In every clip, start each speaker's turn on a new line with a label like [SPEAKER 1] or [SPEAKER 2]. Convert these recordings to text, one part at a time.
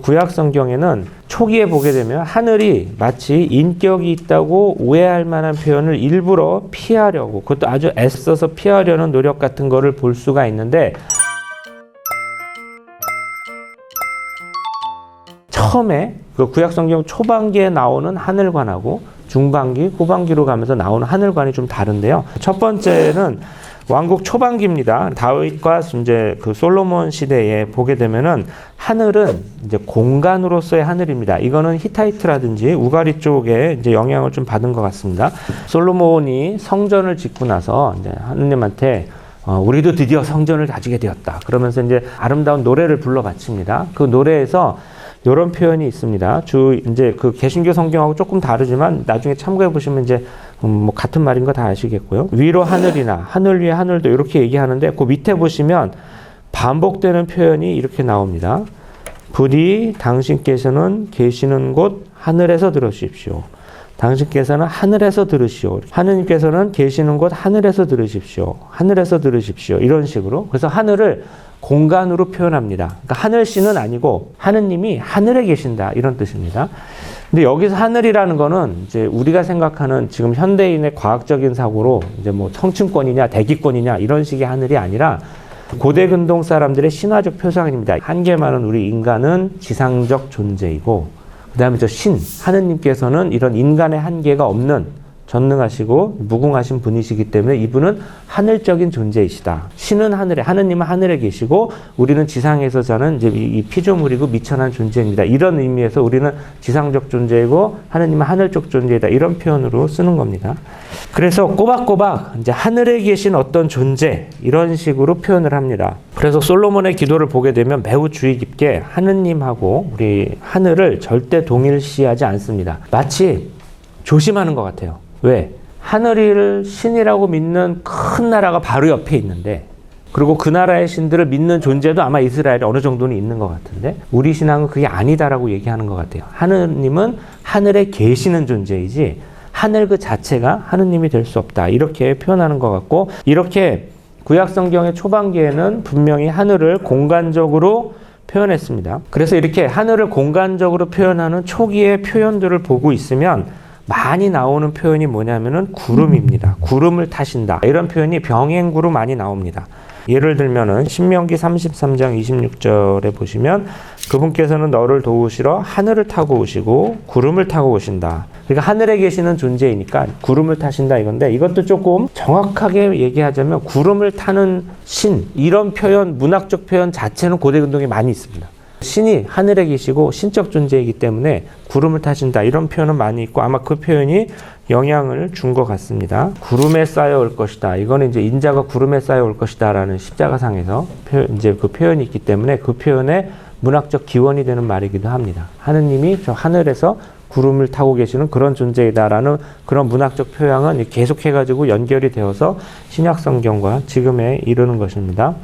[SPEAKER 1] 구약 성경에는 초기에 보게 되면 하늘이 마치 인격이 있다고 오해할 만한 표현을 일부러 피하려고, 그것도 아주 애써서 피하려는 노력 같은 거를 볼 수가 있는데, 처음에 그 구약 성경 초반기에 나오는 하늘관하고 중반기, 후반기로 가면서 나오는 하늘관이 좀 다른데요. 첫 번째는 왕국 초반기입니다. 다윗과 이제 그 솔로몬 시대에 보게 되면은 하늘은 이제 공간으로서의 하늘입니다. 이거는 히타이트라든지 우가리 쪽에 이제 영향을 좀 받은 것 같습니다. 솔로몬이 성전을 짓고 나서 이제 하느님한테 우리도 드디어 성전을 가지게 되었다. 그러면서 이제 아름다운 노래를 불러 바칩니다. 그 노래에서 이런 표현이 있습니다. 이제 그 개신교 성경하고 조금 다르지만 나중에 참고해 보시면 이제 뭐 같은 말인 거 다 아시겠고요. 위로 하늘이나 하늘 위에 하늘도 이렇게 얘기하는데 그 밑에 보시면 반복되는 표현이 이렇게 나옵니다. 부디 당신께서는 계시는 곳 하늘에서 들으십시오. 당신께서는 하늘에서 들으시오. 하느님께서는 계시는 곳 하늘에서 들으십시오. 하늘에서 들으십시오. 이런 식으로. 그래서 하늘을 공간으로 표현합니다. 그러니까 하늘씨는 아니고 하느님이 하늘에 계신다, 이런 뜻입니다. 근데 여기서 하늘이라는 거는 이제 우리가 생각하는 지금 현대인의 과학적인 사고로 이제 뭐 성층권이냐 대기권이냐 이런 식의 하늘이 아니라 고대 근동 사람들의 신화적 표상입니다. 한계만은 우리 인간은 지상적 존재이고, 그 다음에 저 하느님께서는 이런 인간의 한계가 없는 전능하시고 무궁하신 분이시기 때문에 이분은 하늘적인 존재이시다. 신은 하늘에, 하느님은 하늘에 계시고 우리는 지상에서 사는 이제 이 피조물이고 미천한 존재입니다. 이런 의미에서 우리는 지상적 존재이고 하느님은 하늘적 존재이다. 이런 표현으로 쓰는 겁니다. 그래서 꼬박꼬박 이제 하늘에 계신 어떤 존재, 이런 식으로 표현을 합니다. 그래서 솔로몬의 기도를 보게 되면 매우 주의 깊게 하느님하고 우리 하늘을 절대 동일시하지 않습니다. 마치 조심하는 것 같아요. 왜? 하늘을 신이라고 믿는 큰 나라가 바로 옆에 있는데, 그리고 그 나라의 신들을 믿는 존재도 아마 이스라엘에 어느 정도는 있는 것 같은데, 우리 신앙은 그게 아니다라고 얘기하는 것 같아요. 하느님은 하늘에 계시는 존재이지 하늘 그 자체가 하느님이 될 수 없다, 이렇게 표현하는 것 같고, 이렇게 구약 성경의 초반기에는 분명히 하늘을 공간적으로 표현했습니다. 그래서 이렇게 하늘을 공간적으로 표현하는 초기의 표현들을 보고 있으면 많이 나오는 표현이 뭐냐면은 구름입니다. 구름을 타신다. 이런 표현이 병행구로 많이 나옵니다. 예를 들면은 신명기 33장 26절에 보시면 그분께서는 너를 도우시러 하늘을 타고 오시고 구름을 타고 오신다. 그러니까 하늘에 계시는 존재이니까 구름을 타신다 이건데, 이것도 조금 정확하게 얘기하자면 구름을 타는 신, 이런 표현, 문학적 표현 자체는 고대 근동에 많이 있습니다. 신이 하늘에 계시고 신적 존재이기 때문에 구름을 타신다, 이런 표현은 많이 있고 아마 그 표현이 영향을 준 것 같습니다. 구름에 쌓여 올 것이다. 이거는 이제 인자가 구름에 쌓여 올 것이다라는 십자가상에서 이제 그 표현이 있기 때문에 그 표현의 문학적 기원이 되는 말이기도 합니다. 하느님이 저 하늘에서 구름을 타고 계시는 그런 존재이다라는 그런 문학적 표현은 계속해가지고 연결이 되어서 신약 성경과 지금에 이르는 것입니다.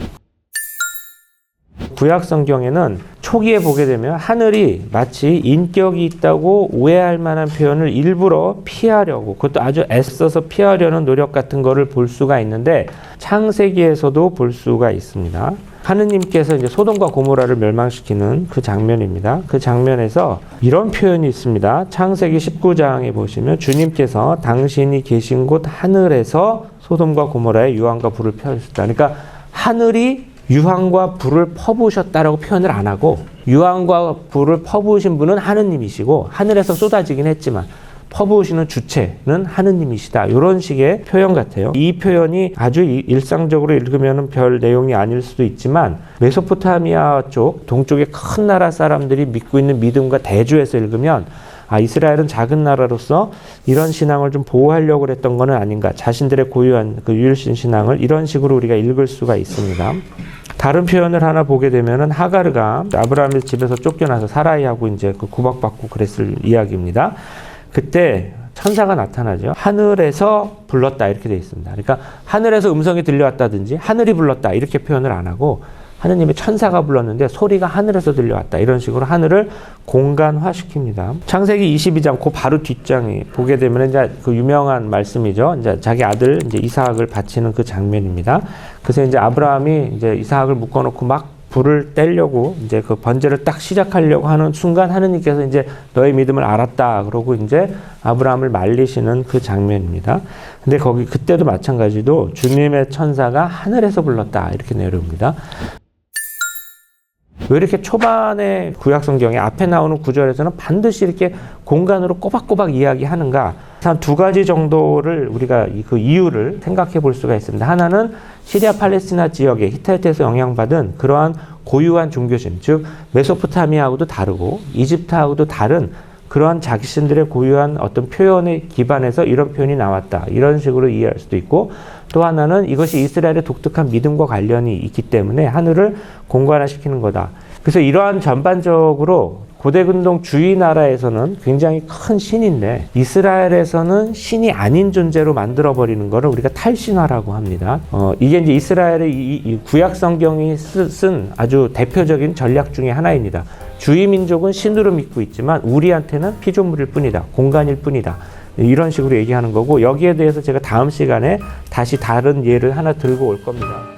[SPEAKER 1] 구약 성경에는 초기에 보게 되면 하늘이 마치 인격이 있다고 오해할 만한 표현을 일부러 피하려고, 그것도 아주 애써서 피하려는 노력 같은 거를 볼 수가 있는데, 창세기에서도 볼 수가 있습니다. 하느님께서 이제 소돔과 고모라를 멸망시키는 그 장면입니다. 그 장면에서 이런 표현이 있습니다. 창세기 19장에 보시면 주님께서 당신이 계신 곳 하늘에서 소돔과 고모라에 유황과 불을 펴셨다. 그러니까 하늘이 유황과 불을 퍼부으셨다라고 표현을 안 하고, 유황과 불을 퍼부으신 분은 하느님이시고 하늘에서 쏟아지긴 했지만 퍼부으시는 주체는 하느님이시다, 이런 식의 표현 같아요. 이 표현이 아주 일상적으로 읽으면 별 내용이 아닐 수도 있지만 메소포타미아 쪽 동쪽의 큰 나라 사람들이 믿고 있는 믿음과 대조해서 읽으면 이스라엘은 작은 나라로서 이런 신앙을 좀 보호하려고 했던 것은 아닌가, 자신들의 고유한 그 유일신 신앙을 이런 식으로 우리가 읽을 수가 있습니다. 다른 표현을 하나 보게 되면은 하가르가 아브라함의 집에서 쫓겨나서 사라이하고 이제 그 구박받고 그랬을 이야기입니다. 그때 천사가 나타나죠. 하늘에서 불렀다, 이렇게 되어 있습니다. 그러니까 하늘에서 음성이 들려왔다든지 하늘이 불렀다, 이렇게 표현을 안 하고 하느님의 천사가 불렀는데 소리가 하늘에서 들려왔다, 이런 식으로 하늘을 공간화시킵니다. 창세기 22장 그 바로 뒷장에 보게 되면 이제 그 유명한 말씀이죠. 이제 자기 아들 이제 이삭을 바치는 그 장면입니다. 그래서 이제 아브라함이 이제 이삭을 묶어놓고 막 불을 떼려고 이제 그 번제를 딱 시작하려고 하는 순간 하느님께서 이제 너의 믿음을 알았다 그러고 이제 아브라함을 말리시는 그 장면입니다. 근데 거기 그때도 마찬가지로 주님의 천사가 하늘에서 불렀다 이렇게 내려옵니다. 왜 이렇게 초반에 구약 성경에 앞에 나오는 구절에서는 반드시 이렇게 공간으로 꼬박꼬박 이야기하는가? 한 두 가지 정도를 우리가 그 이유를 생각해 볼 수가 있습니다. 하나는 시리아 팔레스티나 지역에 히타이트에서 영향받은 그러한 고유한 종교심, 즉 메소포타미아하고도 다르고 이집트하고도 다른 그러한 자신들의 고유한 어떤 표현에 기반해서 이런 표현이 나왔다. 이런 식으로 이해할 수도 있고, 또 하나는 이것이 이스라엘의 독특한 믿음과 관련이 있기 때문에 하늘을 공간화시키는 거다. 그래서 이러한 전반적으로 고대근동 주위 나라에서는 굉장히 큰 신인데 이스라엘에서는 신이 아닌 존재로 만들어버리는 것을 우리가 탈신화라고 합니다. 이게 이제 이스라엘의 이 구약 성경이 쓴 아주 대표적인 전략 중에 하나입니다. 주위 민족은 신으로 믿고 있지만 우리한테는 피조물일 뿐이다. 공간일 뿐이다. 이런 식으로 얘기하는 거고, 여기에 대해서 제가 다음 시간에 다시 다른 예를 하나 들고 올 겁니다.